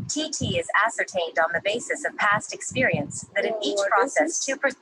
TT is ascertained on the basis of past experience that in each process 2%.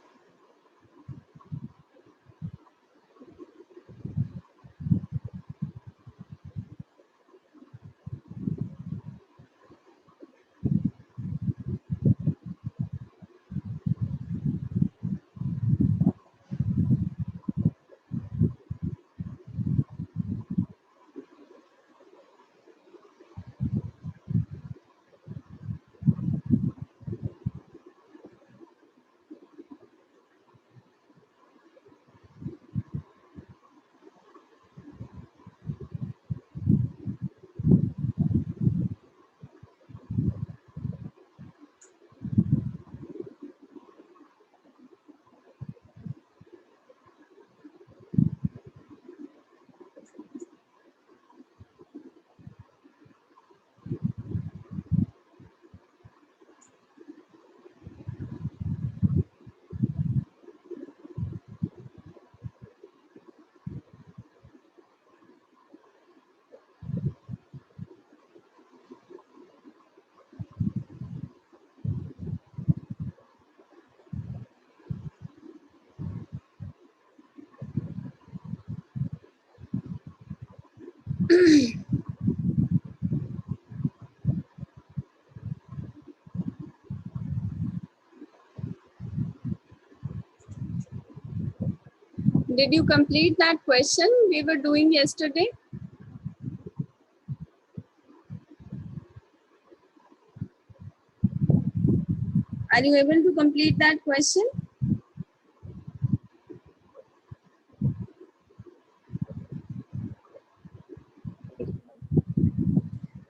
Did you complete that question we were doing yesterday? Are you able to complete that question?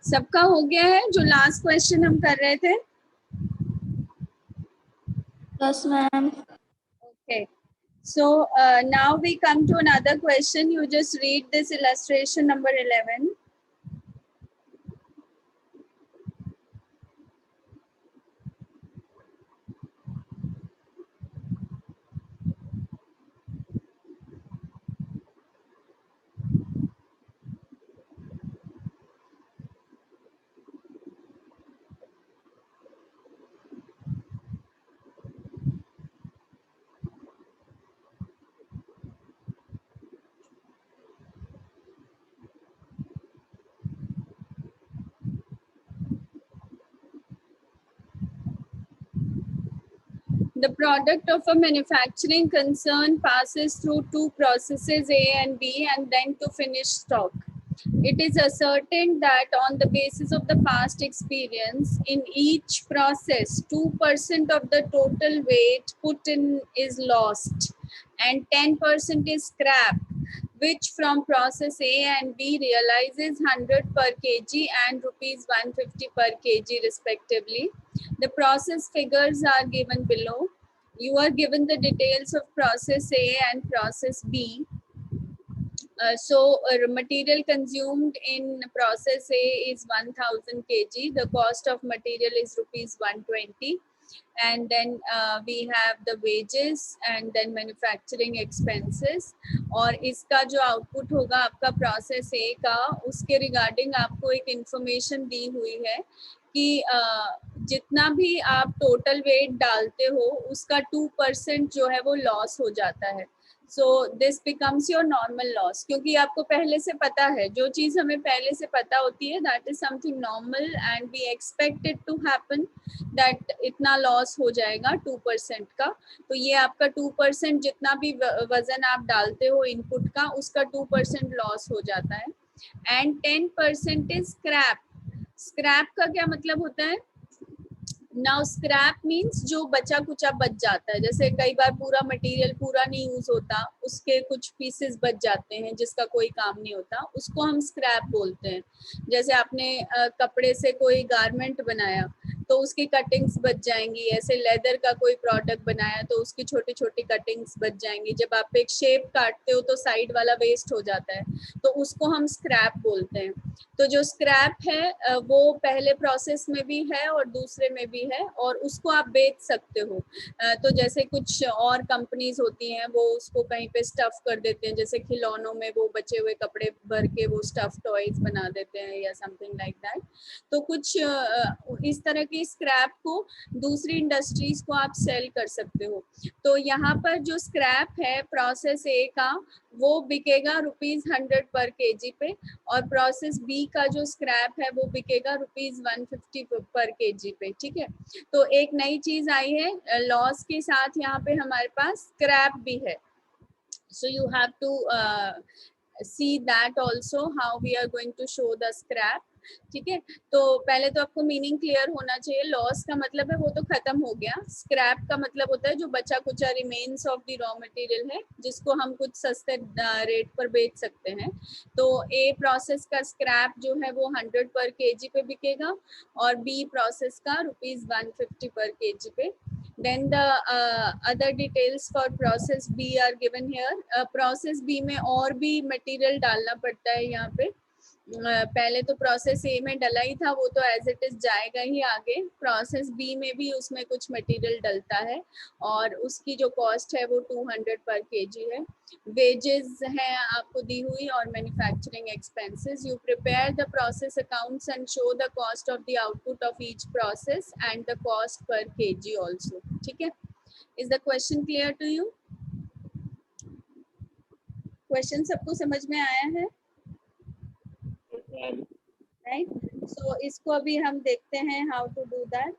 सबका हो गया है जो last question हम कर रहे थे? Yes, ma'am. Okay. So now we come to another question. You just read this illustration number 11. The product of a manufacturing concern passes through two processes A and B and then to finished stock. It is ascertained that on the basis of the past experience, in each process, 2% of the total weight put in is lost and 10% is scrapped, which from process A and B realizes 100 per kg and rupees 150 per kg respectively. The process figures are given below. You are given the details of process A and process B. Material consumed in process A is 1000 kg. The cost of material is rupees 120. And then we have the wages and then manufacturing expenses. और इसका जो output होगा आपका process A का, उसके regarding आपको एक information दी हुई है कि जितना भी आप total weight डालते हो उसका 2% जो है वो loss हो जाता है. So this becomes your normal loss, क्योंकि आपको पहले से पता है, जो चीज़ हमें पहले से पता होती है, that is something normal and we expect it to happen, that इतना loss हो जाएगा 2% का. तो ये आपका 2% जितना भी वजन आप डालते हो इनपुट का, उसका 2% loss हो जाता है. And 10% is scrap. Scrap का क्या मतलब होता है? Now scrap means जो बचा कुचा बच जाता है, जैसे कई बार पूरा मटेरियल पूरा नहीं यूज होता, उसके कुछ पीसेस बच जाते हैं जिसका कोई काम नहीं होता, उसको हम स्क्रैप बोलते हैं. जैसे आपने कपड़े से कोई गारमेंट बनाया, तो उसकी कटिंग्स बच जाएंगी। ऐसे लेदर का कोई प्रोडक्ट बनाया तो उसकी छोटी छोटी कटिंग्स बच जाएंगी। जब आप एक शेप काटते हो तो साइड वाला वेस्ट हो जाता है, तो उसको हम स्क्रैप बोलते हैं। तो जो स्क्रैप है वो पहले प्रोसेस में भी है और दूसरे में भी है, और उसको आप बेच सकते हो। तो जैसे कुछ और कंपनीज होती हैं वो उसको कहीं पे स्टफ कर देते हैं, जैसे खिलौनों में वो बचे हुए कपड़े भर के वो स्टफ टॉयज बना देते हैं या समथिंग लाइक दैट। तो कुछ इस तरह की स्क्रैप को दूसरी इंडस्ट्रीज को आप सेल कर सकते हो। तो यहाँ पर जो स्क्रैप है प्रोसेस ए का वो बिकेगा ₹100 पर केजी पे, और प्रोसेस बी का जो स्क्रैप है वो बिकेगा ₹150 पर केजी पे। ठीक है, तो एक नई चीज आई है लॉस के साथ, यहाँ पे हमारे पास स्क्रैप भी है। So you have to see that also how we are going to show the scrap। ठीक है, तो पहले तो आपको मीनिंग क्लियर होना चाहिए। लॉस का मतलब है वो तो खत्म हो गया, स्क्रैप का मतलब होता है जो बचा कुचा remains of the raw material है जिसको हम कुछ सस्ते रेट पर बेच सकते हैं। तो ए प्रोसेस का स्क्रैप जो है वो 100 पर केजी पे बिकेगा, और बी प्रोसेस का ₹150 पर केजी पे। Then the other details for process B are given here। process B में और भी material डालना पड़ता है यहाँ पे। पहले तो प्रोसेस ए में डला ही था, वो तो एज इट इज जाएगा ही आगे। प्रोसेस बी में भी उसमें कुछ मटेरियल डलता है, और उसकी जो कॉस्ट है वो 200 पर केजी है। वेजेस है आपको दी हुई, और manufacturing expenses. You prepare the process accounts and show the cost of the output of each process and the cost per KG also. ठीक है, is the question clear to you? Question सबको समझ में आया है? राइट, सो इसको अभी हम देखते हैं how to do that.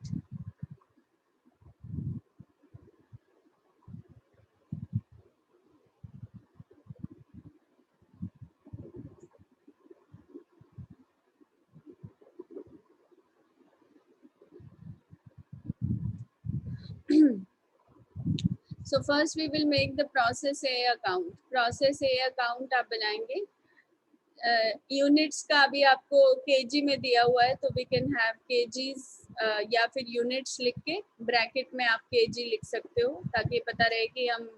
So first we will make the process A account। process A account आप बनाएंगे। यूनिट्स का अभी आपको केजी में दिया हुआ है, तो वी कैन हैव केजीज या फिर यूनिट्स लिख के ब्रैकेट में आप केजी लिख सकते हो, ताकि पता रहे कि हम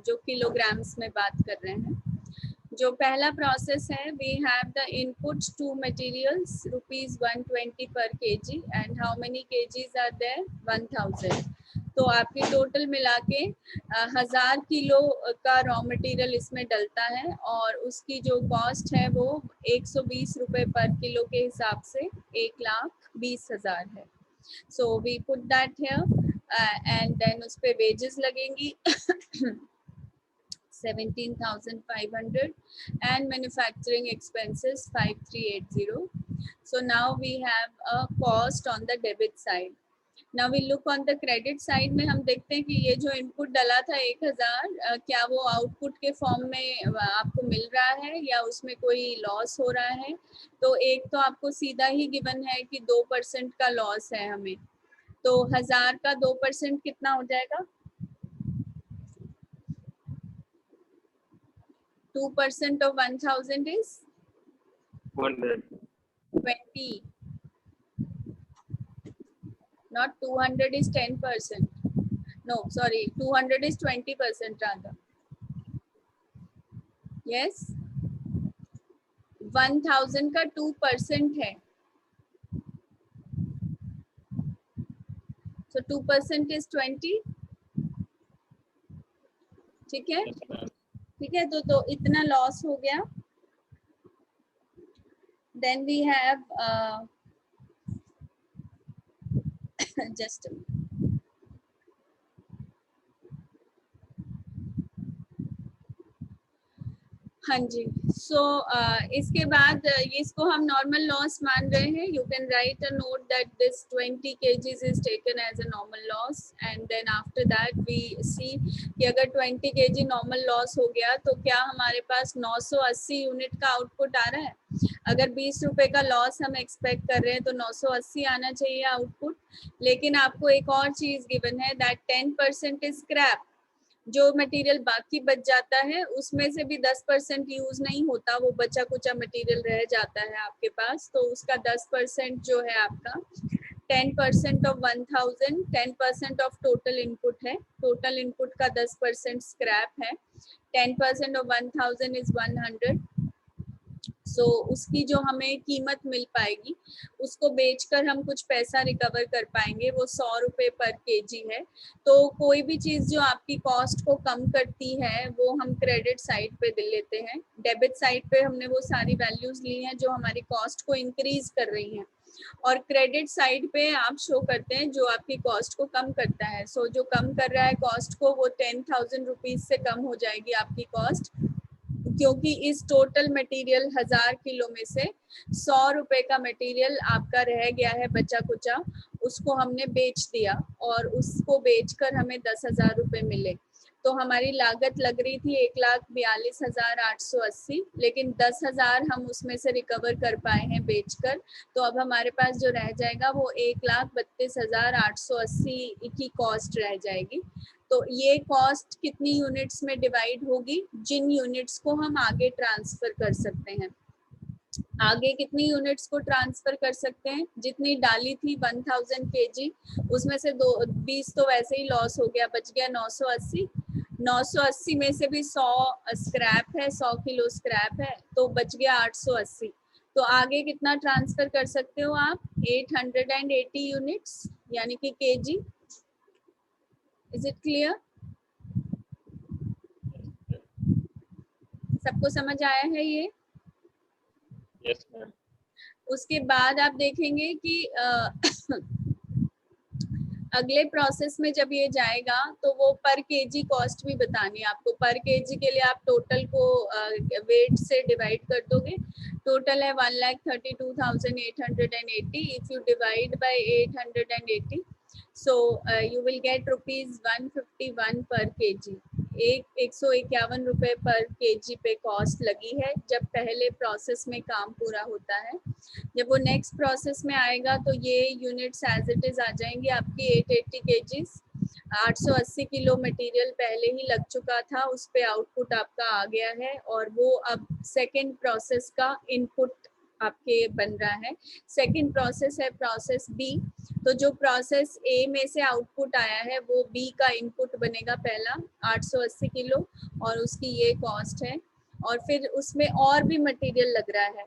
जो किलोग्राम्स में बात कर रहे हैं। जो पहला प्रोसेस है, we have the inputs to materials ₹120 per KG, and how many KGs are there? 1000। तो आपकी टोटल मिला के 1000 किलो का रॉ मटेरियल इसमें डलता है, और उसकी जो कॉस्ट है वो 120 रुपए पर किलो के हिसाब से 1,20,000 है। So we put that here and then उस पे वेजेस लगेंगी 17,500 and manufacturing expenses 5,380। so now we have a cost on the debit side। now we look on the credit side में हम देखते हैं कि ये जो इनपुट डला था 1000, क्या वो आउटपुट के फॉर्म में आपको मिल रहा है या उसमें कोई लॉस हो रहा है? तो एक तो आपको सीधा ही गिवन है कि 2% का लॉस है हमें, तो 1000 का 2% कितना हो जाएगा? 2% of 1000 is 20। not 200 is 10%। no sorry, 200 is 20% rather। yes, 1000 का 2% है, so 2% is 20। ठीक है, ठीक है, तो इतना लॉस हो गया। then we have just a minute। हाँ जी, सो इसके बाद इसको हम नॉर्मल लॉस मान रहे हैं। You can write a note that this 20 kgs is taken as a normal loss, and then after that we see कि अगर 20 kg नॉर्मल लॉस हो गया तो क्या हमारे पास 980 यूनिट का आउटपुट आ रहा है? अगर 20 रुपए का लॉस हम एक्सपेक्ट कर रहे हैं तो 980 आना चाहिए आउटपुट। लेकिन आपको एक और चीज गिवन है दैट 10% इज स्क्रैप। जो मटेरियल बाकी बच जाता है उसमें से भी 10% यूज नहीं होता, वो बचा कुचा मटेरियल रह जाता है आपके पास, तो उसका 10% जो है आपका 10% ऑफ 1000, 10% ऑफ टोटल इनपुट है, टोटल इनपुट का 10% स्क्रैप है, 10% ऑफ 1000 इज 100। सो उसकी जो हमें कीमत मिल पाएगी उसको बेचकर हम कुछ पैसा रिकवर कर पाएंगे, वो 100 रुपये पर केजी है। तो कोई भी चीज जो आपकी कॉस्ट को कम करती है वो हम क्रेडिट साइड पे दे लेते हैं। डेबिट साइड पे हमने वो सारी वैल्यूज ली हैं जो हमारी कॉस्ट को इंक्रीज कर रही हैं, और क्रेडिट साइड पे आप शो करते हैं जो आपकी कॉस्ट को कम करता है। सो जो कम कर रहा है कॉस्ट को, वो 10,000 रुपीज से कम हो जाएगी आपकी कॉस्ट, क्योंकि इस टोटल मटेरियल 1000 किलो में से 100 रुपए का मटेरियल आपका रह गया है बचा कुचा, उसको हमने बेच दिया और उसको बेचकर हमें 10,000 रुपए मिले। तो हमारी लागत लग रही थी 1,42,880, लेकिन 10,000 हम उसमें से रिकवर कर पाए हैं बेचकर। तो अब हमारे पास जो रह जाएगा वो 1,32,880 की कॉस्ट रह जाएगी। तो ये कॉस्ट कितनी यूनिट्स में डिवाइड होगी? जिन यूनिट्स को हम आगे ट्रांसफर कर सकते हैं। आगे कितनी यूनिट्स को ट्रांसफर कर सकते हैं? जितनी डाली थी 1000 केजी, उसमें से 20 तो वैसे ही लॉस हो गया, बच गया 980। 980 में से भी 100 स्क्रैप है, 100 किलो स्क्रैप है, तो बच गया 880। तो आगे कितना ट्रांसफर कर सकते हो आप? 880 यूनिट्स, यानी कि केजी। Is it clear? सबको समझ आया है ये? Yes ma'am. उसके बाद आप देखेंगे कि अगले प्रोसेस में जब ये जाएगा तो वो पर केजी कॉस्ट भी बतानी है आपको। पर केजी के लिए आप टोटल को वेट से डिवाइड कर दोगे। टोटल है 1,32,880। If you divide by 880, so you will get rupees 151 पर केजी। 151 रुपए पर केजी पे कॉस्ट लगी है जब पहले प्रोसेस में काम पूरा होता है। जब वो नेक्स्ट प्रोसेस में आएगा तो ये यूनिट्स एज इट इज आ जाएंगी आपकी 880 केजीज। 880 किलो मटेरियल पहले ही लग चुका था, उस पे आउटपुट आपका आ गया है और वो अब सेकेंड प्रोसेस का इनपुट आपके बन रहा है। सेकेंड प्रोसेस है प्रोसेस बी। तो जो प्रोसेस ए में से आउटपुट आया है वो बी का इनपुट बनेगा पहला 880 किलो, और उसकी ये कॉस्ट है। और फिर उसमें और भी मटेरियल लग रहा है,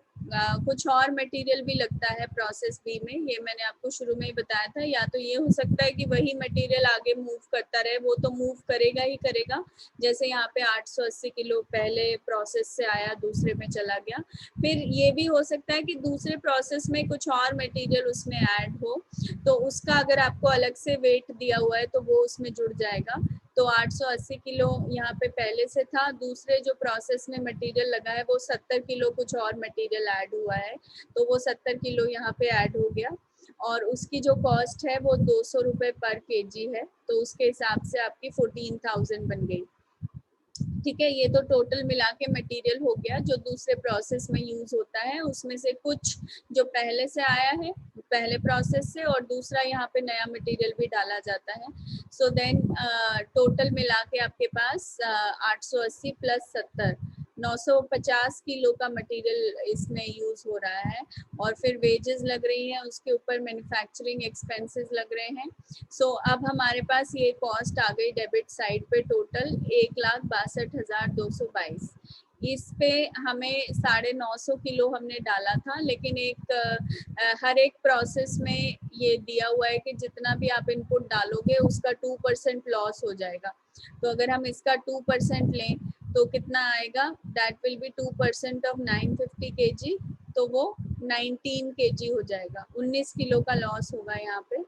कुछ और मटेरियल भी लगता है प्रोसेस बी में, ये मैंने आपको शुरू में ही बताया था। या तो ये हो सकता है कि वही मटेरियल आगे मूव करता रहे, वो तो मूव करेगा ही करेगा। जैसे यहाँ पे 880 किलो पहले प्रोसेस से आया, दूसरे में चला गया। फिर ये भी हो सकता है कि दूसरे प्रोसेस में कुछ और मटेरियल उसमें ऐड हो, तो उसका अगर आपको अलग से वेट दिया हुआ है तो वो उसमें जुड़ जाएगा। तो 880 किलो यहाँ पे पहले से था, दूसरे जो प्रोसेस में मटेरियल लगा है वो 70 किलो कुछ और मटेरियल ऐड हुआ है, तो वो 70 किलो यहाँ पे ऐड हो गया। और उसकी जो कॉस्ट है वो 200 रुपये पर केजी है, तो उसके हिसाब से आपकी 14,000 बन गई। ठीक है, ये तो टोटल मिला के मटेरियल हो गया जो दूसरे प्रोसेस में यूज होता है। उसमें से कुछ जो पहले से आया है पहले प्रोसेस से, और दूसरा यहाँ पे नया मटेरियल भी डाला जाता है। सो देन टोटल मिला के आपके पास 880 प्लस 70, 950 किलो का मटेरियल इसमें यूज हो रहा है। और फिर वेजेस लग रही हैं, उसके ऊपर मैन्युफैक्चरिंग एक्सपेंसेस लग रहे हैं। सो अब हमारे पास ये कॉस्ट आ गई डेबिट साइड पे टोटल 1,62,222। इस पे हमें 950 किलो हमने डाला था, लेकिन हर एक प्रोसेस में ये दिया हुआ है कि जितना भी आप इनपुट डालोगे उसका 2% लॉस हो जाएगा। तो अगर हम इसका 2% लें तो कितना आएगा? That will B 2% of 950 KG, तो वो 19 केजी हो जाएगा। 19 किलो का लॉस होगा यहाँ पे।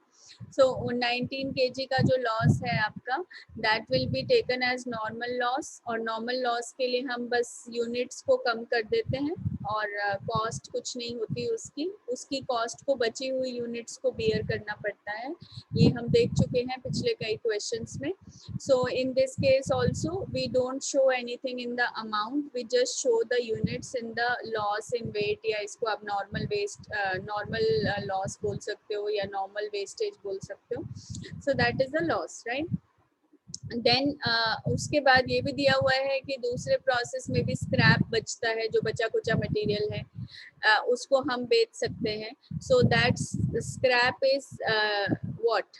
सो 19 केजी का जो लॉस है आपका, that will be taken as normal loss. और नॉर्मल लॉस के लिए हम बस यूनिट्स को कम कर देते हैं और कॉस्ट कुछ नहीं होती उसकी कॉस्ट को बची हुई यूनिट्स को बियर करना पड़ता है। ये हम देख चुके हैं पिछले कई क्वेश्चंस में। So in this case also we don't show anything in the amount, we just show the units in the loss in weight, या इसको आप नॉर्मल लॉस बोल सकते हो या नॉर्मल वेस्टेज बोल सकते हो। So that is the loss, right? Then उसके बाद ये भी दिया हुआ है कि दूसरे प्रोसेस में भी स्क्रैप बचता है, जो बचा कुचा मटेरियल है उसको हम बेच सकते हैं. So that's scrap is what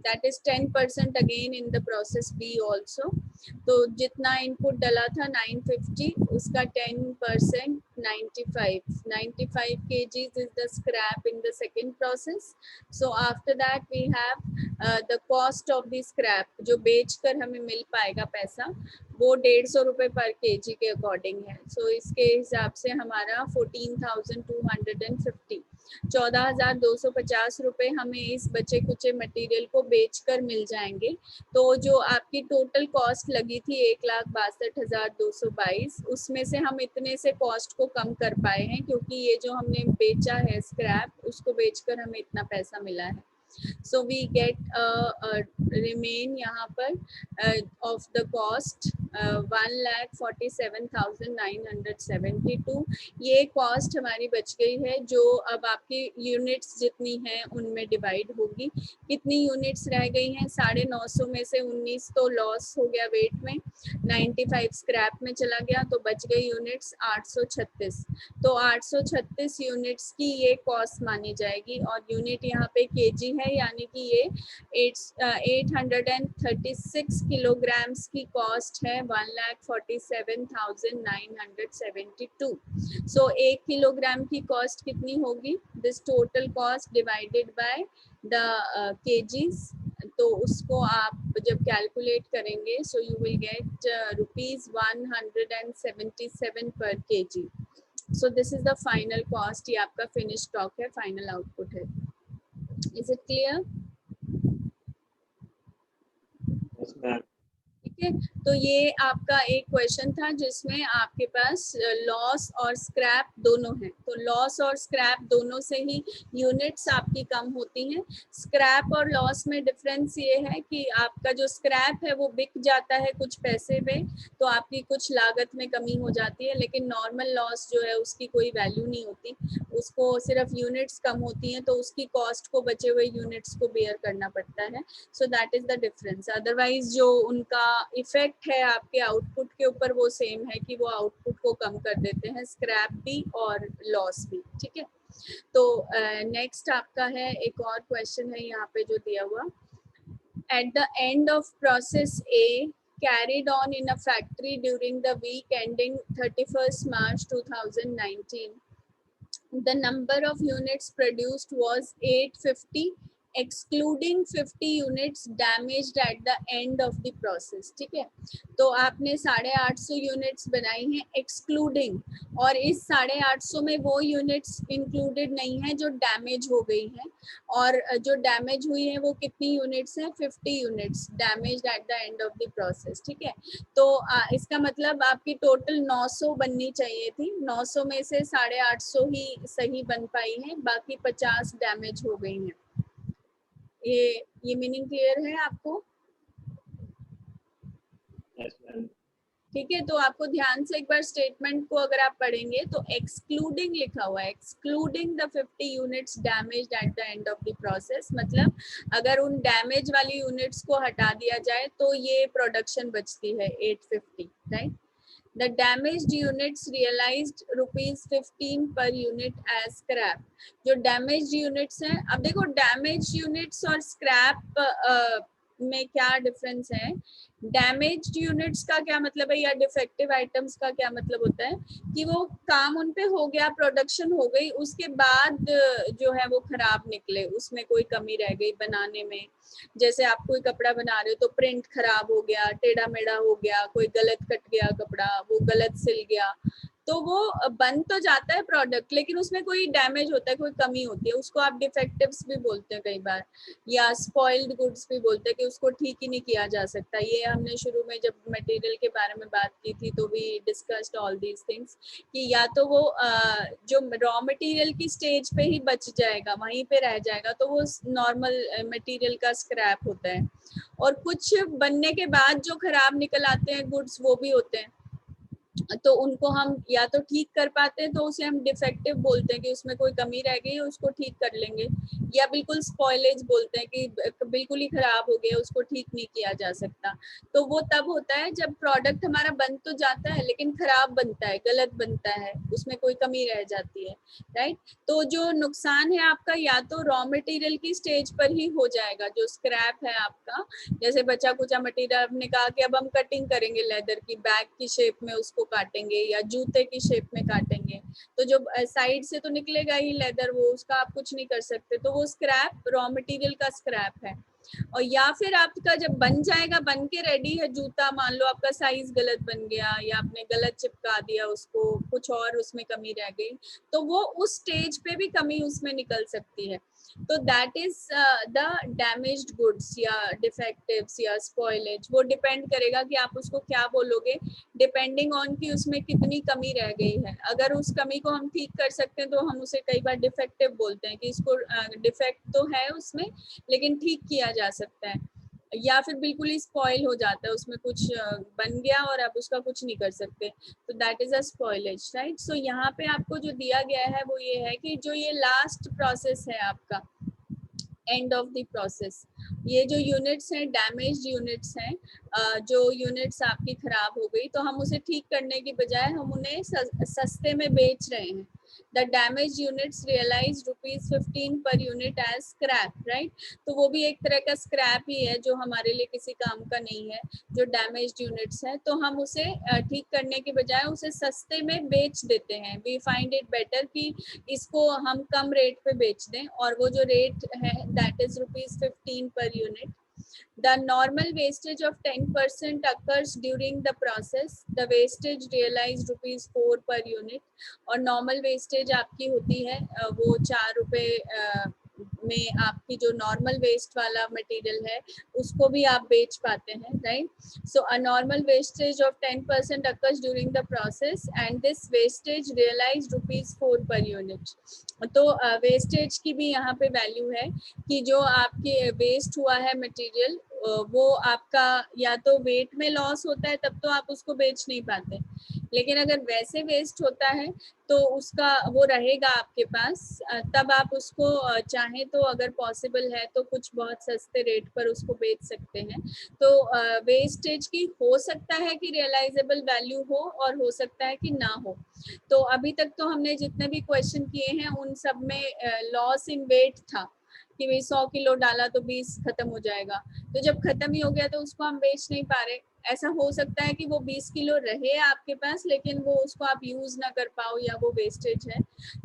that is 10% again in the process B also. तो जितना इनपुट डला था 950, उसका 10% 95 kgs is the scrap in the second process. So after that we have the cost of the scrap, जो बेचकर हमें मिल पाएगा पैसा, वो 150 रुपए पर केजी के अकॉर्डिंग है. सो इसके हिसाब से हमारा 14,250 14,250 रुपए हमें इस बचे कुचे मटेरियल को बेचकर मिल जाएंगे. तो जो आपकी टोटल कॉस्ट लगी थी 1,62,222, उसमें से हम इतने से कॉस्ट को कम कर पाए हैं, क्योंकि ये जो हमने बेचा है स्क्रैप, उसको बेचकर हमें इतना पैसा मिला है. So we get remain यहाँ पर of the cost 1,47,972. ये कॉस्ट हमारी बच गई है, जो अब आपकी यूनिट्स जितनी हैं उनमें डिवाइड होगी. कितनी यूनिट्स रह गई हैं? 950 में से 19 तो लॉस हो गया वेट में, 95 स्क्रैप में चला गया, तो बच गई यूनिट्स 836. तो 836 यूनिट्स की ये कॉस्ट मानी जाएगी. और यूनिट यहाँ पे केजी है, यानी कि ये 836 किलोग्राम्स की कॉस्ट है 1,47,972. सो 1 किलोग्राम की कॉस्ट कितनी होगी? This total cost divided by the KGs. तो उसको आप जब कैलकुलेट करेंगे, सो यू विल गेट ₹177 पर KG. So this is the final cost. ये आपका finished stock है, final output है. Is it clear? Yes, ma'am. ठीक है, तो ये आपका एक क्वेश्चन था जिसमें आपके पास लॉस और स्क्रैप दोनों है. तो लॉस और स्क्रैप दोनों से ही यूनिट्स आपकी कम होती हैं. स्क्रैप और लॉस में डिफरेंस ये है कि आपका जो स्क्रैप है वो बिक जाता है कुछ पैसे में, तो आपकी कुछ लागत में कमी हो जाती है. लेकिन नॉर्मल लॉस जो है उसकी कोई वैल्यू नहीं होती, उसको सिर्फ यूनिट्स कम होती हैं, तो उसकी कॉस्ट को बचे हुए यूनिट्स को बेयर करना पड़ता है. सो that is the difference. Otherwise जो उनका इफेक्ट है आपके आउटपुट के ऊपर वो सेम है, कि वो आउटपुट को कम कर देते हैं, स्क्रैप भी और लॉस भी. ठीक है, तो नेक्स्ट आपका है एक और क्वेश्चन है यहाँ पे जो दिया हुआ. At the end of process A carried on in a factory during the week ending 31st March 2019, the number of units produced was 850, excluding 50 units damaged at the end of the process. ठीक है, तो आपने 850 units बनाई हैं excluding, और इस 850 में वो यूनिट्स इंक्लूडेड नहीं है जो डैमेज हो गई हैं. और जो डैमेज हुई है वो कितनी यूनिट्स हैं? 50 units damaged at the end of the process. ठीक है, तो इसका मतलब आपकी टोटल 900 बननी चाहिए थी. 900 में से 850 ही सही बन पाई हैं, बाकी 50 डैमेज हो गई हैं. ये मीनिंग क्लियर है आपको? Yes, ma'am. ठीक है, तो आपको ध्यान से एक बार स्टेटमेंट को अगर आप पढ़ेंगे तो एक्सक्लूडिंग लिखा हुआ है, excluding the 50 units damaged at the end of the process. मतलब अगर उन डैमेज वाली यूनिट्स को हटा दिया जाए तो ये प्रोडक्शन बचती है 850, right. The damaged units realized ₹15 per unit as scrap. जो damaged units हैं, अब देखो damaged units और scrap में क्या डिफरेंस है. डैमेज्ड यूनिट्स का क्या मतलब है, या डिफेक्टिव आइटम्स का क्या मतलब होता है कि वो काम उन पे हो गया, प्रोडक्शन हो गई, उसके बाद जो है वो खराब निकले, उसमें कोई कमी रह गई बनाने में. जैसे आप कोई कपड़ा बना रहे हो तो प्रिंट खराब हो गया, टेढ़ा मेढ़ा हो गया, कोई गलत कट गया कपड़ा, वो गलत सिल गया, तो वो बन तो जाता है प्रोडक्ट, लेकिन उसमें कोई डैमेज होता है, कोई कमी होती है, उसको आप डिफेक्टिव्स भी बोलते हैं कई बार, या स्पॉइल्ड गुड्स भी बोलते हैं कि उसको ठीक ही नहीं किया जा सकता. ये हमने शुरू में जब मटेरियल के बारे में बात की थी तो we discussed all these things, कि या तो वो जो रॉ मटेरियल की स्टेज पे ही बच जाएगा, वहीं पे रह जाएगा, तो वो नॉर्मल मटेरियल का स्क्रैप होता है. और कुछ बनने के बाद जो खराब निकल आते हैं गुड्स, वो भी होते हैं. तो उनको हम या तो ठीक कर पाते हैं तो उसे हम डिफेक्टिव बोलते हैं कि उसमें कोई कमी रह गई है, उसको ठीक कर लेंगे, या बिल्कुल स्पॉइलेज बोलते हैं कि बिल्कुल ही खराब हो गया, उसको ठीक नहीं किया जा सकता। तो वो तब होता है जब प्रोडक्ट हमारा बन तो जाता है लेकिन खराब बनता है, गलत बनता है, उसमें कोई कमी रह जाती है, राइट। तो जो नुकसान है आपका या तो रॉ मटेरियल की स्टेज पर ही हो जाएगा, जो स्क्रैप है आपका, जैसे बचा कुचा मटेरियल आपने कहा कि अब हम कटिंग करेंगे लेदर की, बैग की शेप में उसको काटेंगे या जूते की शेप में काटेंगे, तो जो साइड से तो निकलेगा ही लेदर, वो उसका आप कुछ नहीं कर सकते, तो वो स्क्रैप रॉ मटेरियल का स्क्रैप है। और या फिर आपका जब बन जाएगा, बन के रेडी है जूता, मान लो आपका साइज गलत बन गया या आपने गलत चिपका दिया उसको, कुछ और उसमें कमी रह गई, तो वो उस स्टेज पे भी कमी उसमें निकल सकती है। तो that is the damaged goods या डिफेक्टिव्स या स्पॉइलेज। वो डिपेंड करेगा कि आप उसको क्या बोलोगे, डिपेंडिंग ऑन कि उसमें कितनी कमी रह गई है। अगर उस कमी को हम ठीक कर सकते हैं तो हम उसे कई बार डिफेक्टिव बोलते हैं कि इसको डिफेक्ट तो है उसमें लेकिन ठीक किया जा सकता है, या फिर बिल्कुल ही स्पॉइल हो जाता है, उसमें कुछ बन गया और आप उसका कुछ नहीं कर सकते, तो that is a spoilage, right. So यहाँ पे आपको जो दिया गया है वो ये है कि जो ये लास्ट प्रोसेस है आपका, एंड ऑफ द प्रोसेस, ये जो यूनिट्स हैं डैमेज्ड यूनिट्स हैं, जो यूनिट्स आपकी खराब हो गई, तो हम उसे ठीक करने की बजाय हम उन्हें सस्ते में बेच रहे हैं। The damage units realise ₹15 per unit as scrap, right. तो वो भी एक तरह का स्क्रैप ही है जो हमारे लिए किसी काम का नहीं है, जो डैमेज्ड यूनिट्स है, तो हम उसे ठीक करने के बजाय उसे सस्ते में बेच देते हैं। वी फाइंड इट बेटर कि इसको हम कम रेट पे बेच दें, और वो जो रेट है that is ₹15 per unit. The normal wastage of 10% occurs during the process. The wastage realized ₹4 per unit. और normal wastage आपकी होती है वो ₹4 में आपकी जो normal waste वाला material है उसको भी आप बेच पाते हैं, right? So a normal wastage of 10% occurs during the process and this wastage realized ₹4 per unit. तो वेस्टेज की भी यहाँ पे वैल्यू है कि जो आपके वेस्ट हुआ है मटेरियल वो आपका या तो वेट में लॉस होता है, तब तो आप उसको बेच नहीं पाते, लेकिन अगर वैसे वेस्ट होता है तो उसका वो रहेगा आपके पास, तब आप उसको चाहें तो अगर पॉसिबल है तो कुछ बहुत सस्ते रेट पर उसको बेच सकते हैं। तो वेस्टेज की हो सकता है कि रियलाइजेबल वैल्यू हो और हो सकता है कि ना हो। तो अभी तक तो हमने जितने भी क्वेश्चन किए हैं उन सब में लॉस इन वेट था कि भाई 100 किलो डाला तो 20 खत्म हो जाएगा, तो जब खत्म ही हो गया तो उसको हम बेच नहीं पा रहे। ऐसा हो सकता है कि वो 20 किलो रहे आपके पास लेकिन वो उसको आप यूज ना कर पाओ या वो वेस्टेज है,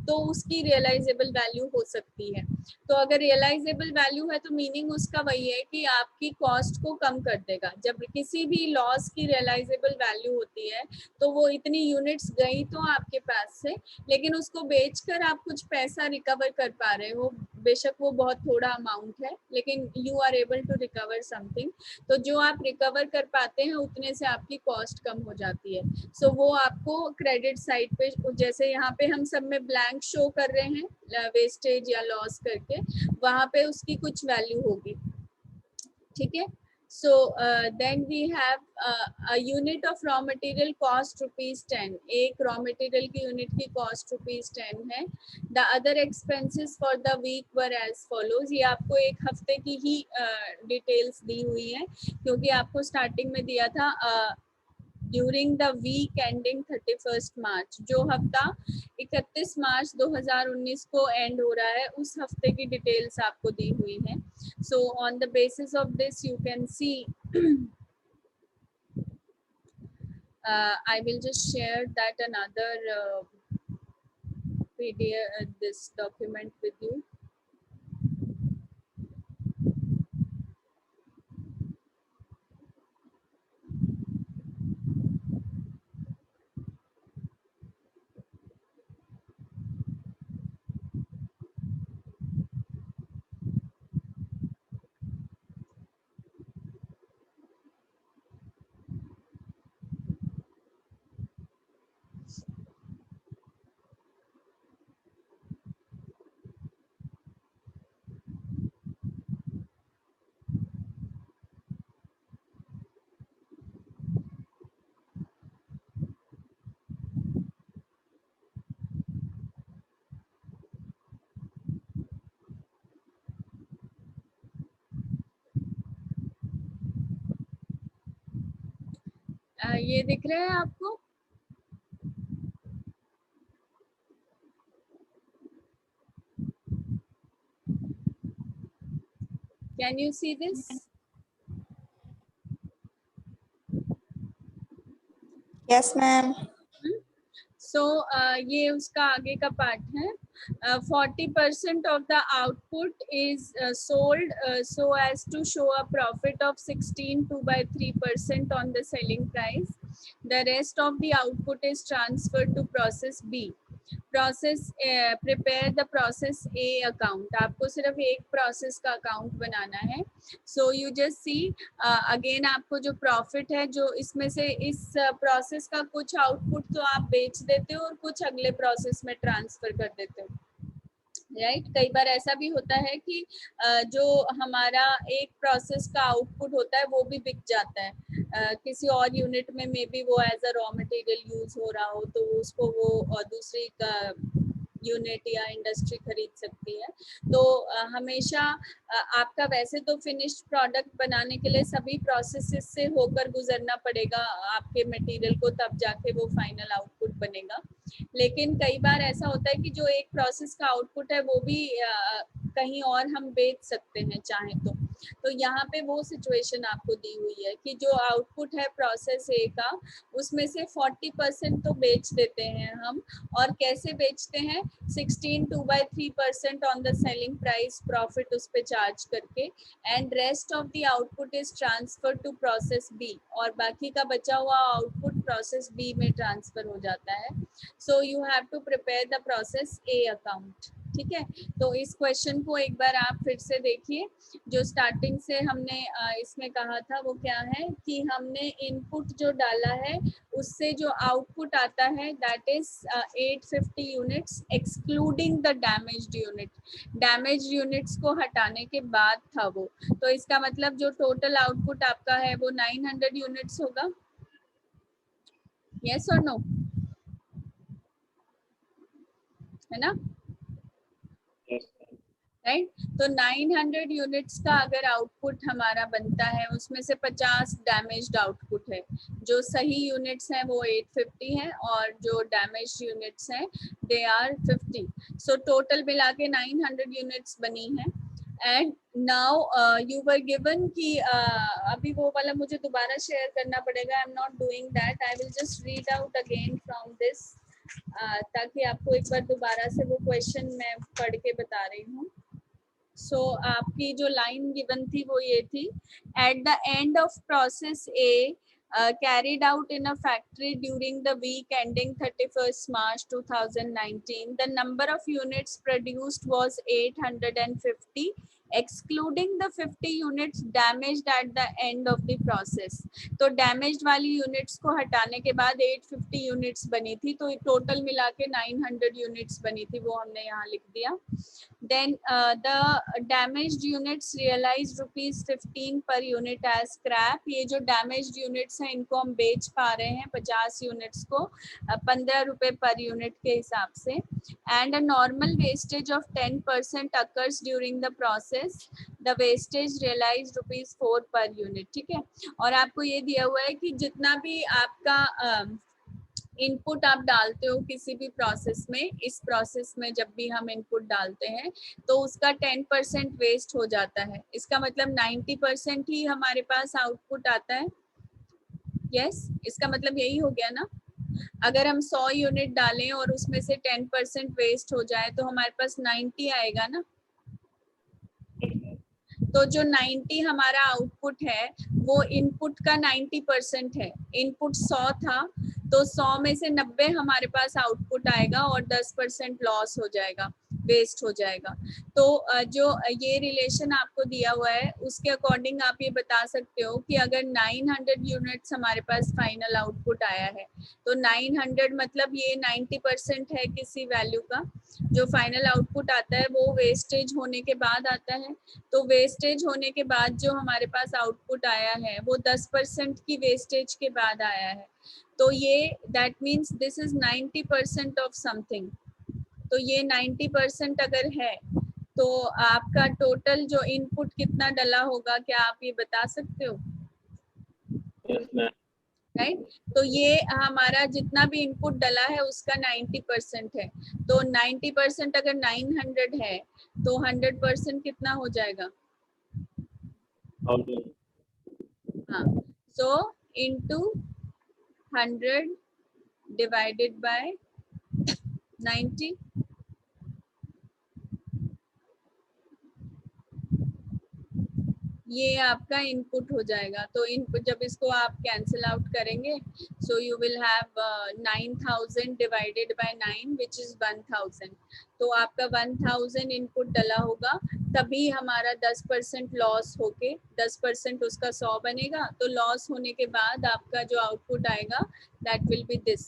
तो उसकी रियलाइजेबल वैल्यू हो सकती है। तो अगर रियलाइजेबल वैल्यू है तो मीनिंग उसका वही है कि आपकी कॉस्ट को कम कर देगा। जब किसी भी लॉस की रियलाइजेबल वैल्यू होती है तो वो इतनी यूनिट्स गई तो आपके पास से, लेकिन उसको बेचकर आप कुछ पैसा रिकवर कर पा रहे हो, बेशक वो बहुत थोड़ा अमाउंट है लेकिन you are able to recover something. तो जो आप रिकवर कर पाते हैं उतने से आपकी कॉस्ट कम हो जाती है। सो वो आपको क्रेडिट साइड पे, जैसे यहाँ पे हम सब में ब्लैंक शो कर रहे हैं वेस्टेज या लॉस करके, वहां पे उसकी कुछ वैल्यू होगी, ठीक है। So then we have a unit of raw material cost ₹10. एक raw material की unit की cost ₹10 है। The other expenses for the week were as follows. ये आपको एक हफ्ते की ही details दी हुई है क्योंकि आपको starting में दिया था ड्यूरिंग द वीक एंडिंग 31 मार्च, जो हफ्ता 31 मार्च 2019 को एंड हो रहा है उस हफ्ते की डिटेल्स आपको दी हुई है। So on the basis of this you can see, I will just share that another PDF, this document with you. ये दिख रहा है आपको? Can you see this? Yes, ma'am. सो ये उसका आगे का पार्ट है. 40% of the output is sold so as to show a profit of 16.2/3% on the selling price. The rest of the output is transferred to process B. Process prepare the process A account. आपको सिर्फ एक process का account बनाना है. So you just see again आपको जो profit है जो इसमें से इस प्रोसेस का कुछ आउटपुट तो आप बेच देते हो और कुछ अगले प्रोसेस में ट्रांसफर कर देते हो, राइट. कई बार ऐसा भी होता है कि जो हमारा एक प्रोसेस का आउटपुट होता है वो भी बिक जाता है. किसी और यूनिट में मे बी वो as a raw material use हो रहा हो तो उसको वो दूसरी यूनिट या इंडस्ट्री खरीद सकती है. तो हमेशा आपका वैसे तो फिनिश्ड प्रोडक्ट बनाने के लिए सभी प्रोसेसेस से होकर गुजरना पड़ेगा आपके मटेरियल को, तब जाके वो फाइनल आउटपुट बनेगा. लेकिन कई बार ऐसा होता है कि जो एक प्रोसेस का आउटपुट है वो भी कहीं और हम बेच सकते हैं चाहे तो यहाँ पे वो सिचुएशन आपको दी हुई है कि जो आउटपुट है प्रोसेस ए का उसमें से 40% तो बेच देते हैं हम. और कैसे बेचते हैं? 16.2/3% on the selling price profit उस पे चार्ज करके. And rest of the output is transfer to process B. और बाकी का बचा हुआ आउटपुट प्रोसेस बी में ट्रांसफर हो जाता है. So you have to prepare the process A account. ठीक है, तो इस क्वेश्चन को एक बार आप फिर से देखिए. जो स्टार्टिंग से हमने इसमें कहा था वो क्या है कि हमने इनपुट जो डाला है उससे जो आउटपुट आता है that is 850 units excluding the damaged unit. Damaged units को हटाने के बाद था वो. तो इसका मतलब जो टोटल आउटपुट आपका है वो 900 यूनिट्स होगा. यस और नो? है ना, Yes, ma'am. राइट. तो 900 यूनिट्स का अगर आउटपुट हमारा बनता है उसमें से 50 डैमेज्ड आउटपुट है. जो सही यूनिट्स हैं वो 850 है और जो डैमेज्ड यूनिट्स हैं दे आर 50. सो टोटल मिला के 900 यूनिट्स बनी है. And now you were given कि अभी वो वाला मुझे दोबारा शेयर करना पड़ेगा. I am not doing that. I will just read out again from this ताकि आपको एक बार दोबारा से वो क्वेश्चन मैं पढ़ के बता रही हूँ. सो आपकी जो लाइन गिवन थी वो ये थी. At the end of process A carried out in a factory during the week ending 31st March 2019, the number of units produced was 850 excluding the 50 units damaged at the end of the process. तो damaged वाली units को हटाने के बाद 850 units बनी थी. तो total मिला के 900 units बनी थी, वो हमने यहाँ लिख दिया. Then the damaged units realized ₹15 per unit as scrap. ये जो damaged units हैं इनको हम बेच पा रहे हैं 50 units को 15 रुपए पर यूनिट के हिसाब से. And a normal wastage of 10% occurs during the process. The wastage realized ₹4 per unit. ठीक है, और आपको ये दिया हुआ है कि जितना भी आपका इनपुट आप डालते हो किसी भी प्रोसेस में, इस प्रोसेस में जब भी हम इनपुट डालते हैं तो उसका 10% वेस्ट हो जाता है. इसका मतलब 90% ही हमारे पास आउटपुट आता है. यस, इसका मतलब यही हो गया ना. अगर हम 100 यूनिट डालें और उसमें से 10% वेस्ट हो जाए तो हमारे पास 90 आएगा ना. तो जो 90 हमारा आउटपुट है वो इनपुट का 90% है. इनपुट 100 था तो 100 में से 90 हमारे पास आउटपुट आएगा और 10% लॉस हो जाएगा, वेस्ट हो जाएगा. तो जो ये रिलेशन आपको दिया हुआ है उसके अकॉर्डिंग आप ये बता सकते हो कि अगर 900 यूनिट्स हमारे पास फाइनल आउटपुट आया है तो 900 मतलब ये 90% है किसी वैल्यू का. जो फाइनल आउटपुट आता है वो वेस्टेज होने के बाद आता है. तो वेस्टेज होने के बाद जो हमारे पास आउटपुट आया है वो 10% की वेस्टेज के बाद आया है. तो ये that means this is 90% of something. तो ये 90% अगर है तो आपका टोटल जो इनपुट कितना डला होगा, क्या आप ये बता सकते हो? Yes, ma'am. राइट। तो ये हमारा जितना भी इनपुट डला है उसका 90% है। तो 90% अगर 900 है तो 100% कितना हो जाएगा? हाँ, सो इनटू 100 डिवाइडेड बाय 90, ये आपका इनपुट हो जाएगा। तो इनपुट जब इसको आप कैंसिल आउट करेंगे, so you will have 9000 divided by 9 which is 1000। तो आपका 1000 इनपुट डला होगा, तभी हमारा 10% लॉस होके 10% उसका 100 बनेगा। तो लॉस होने के बाद आपका जो आउटपुट आएगा that will B this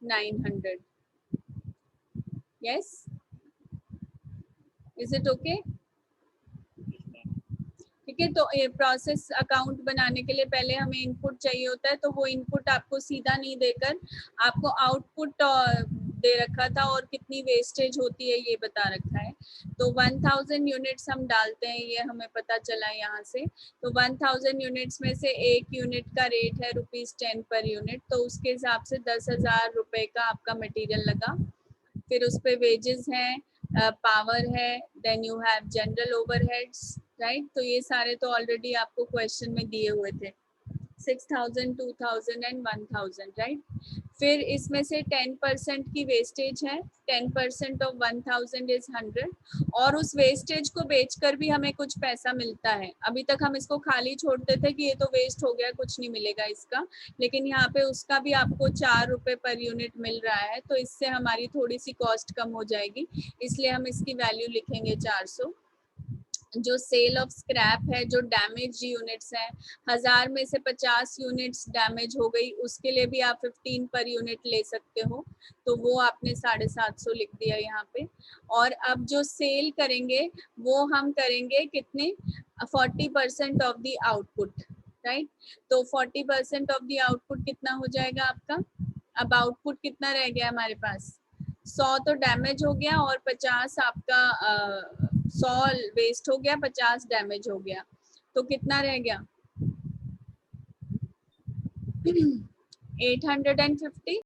900। Yes, is it okay? ठीक है। तो प्रोसेस अकाउंट बनाने के लिए पहले हमें इनपुट चाहिए होता है, तो वो इनपुट आपको सीधा नहीं देकर आपको आउटपुट दे रखा था और कितनी वेस्टेज होती है ये बता रखा है। तो 1000 यूनिट्स हम डालते हैं, ये हमें पता चला यहाँ से। तो 1000 यूनिट्स में से एक यूनिट का रेट है ₹10 पर यूनिट, तो उसके हिसाब से 10,000 रुपए का आपका मटेरियल लगा। फिर उस पे वेजेस हैं, पावर है, then you have general overheads, right. तो ये सारे तो ऑलरेडी आपको क्वेश्चन में दिए हुए थे, 6000, 2000 एंड 1000, राइट। फिर इसमें से 10% की वेस्टेज है, 10% ऑफ 1000 इज 100, और उस वेस्टेज को बेचकर भी हमें कुछ पैसा मिलता है। अभी तक हम इसको खाली छोड़ते थे कि ये तो वेस्ट हो गया, कुछ नहीं मिलेगा इसका, लेकिन यहाँ पे उसका भी आपको 4 रुपए पर यूनिट मिल रहा है। तो इससे हमारी थोड़ी सी कॉस्ट कम हो जाएगी, इसलिए हम इसकी वैल्यू लिखेंगे 400। जो सेल ऑफ स्क्रैप है, जो डैमेज यूनिट्स हैं, 1000 में से 50 यूनिट्स डैमेज हो गई, उसके लिए भी आप 15 पर यूनिट ले सकते हो, तो वो आपने 750 लिख दिया यहाँ पे। और अब जो सेल करेंगे वो हम करेंगे कितने? 40% ऑफ द आउटपुट, राइट। तो 40% ऑफ द आउटपुट कितना हो जाएगा आपका? अब आउटपुट कितना रह गया हमारे पास? 100 तो डैमेज हो गया और 50 आपका 100 वेस्ट हो गया, 50 डैमेज हो गया, तो कितना रह गया? 850।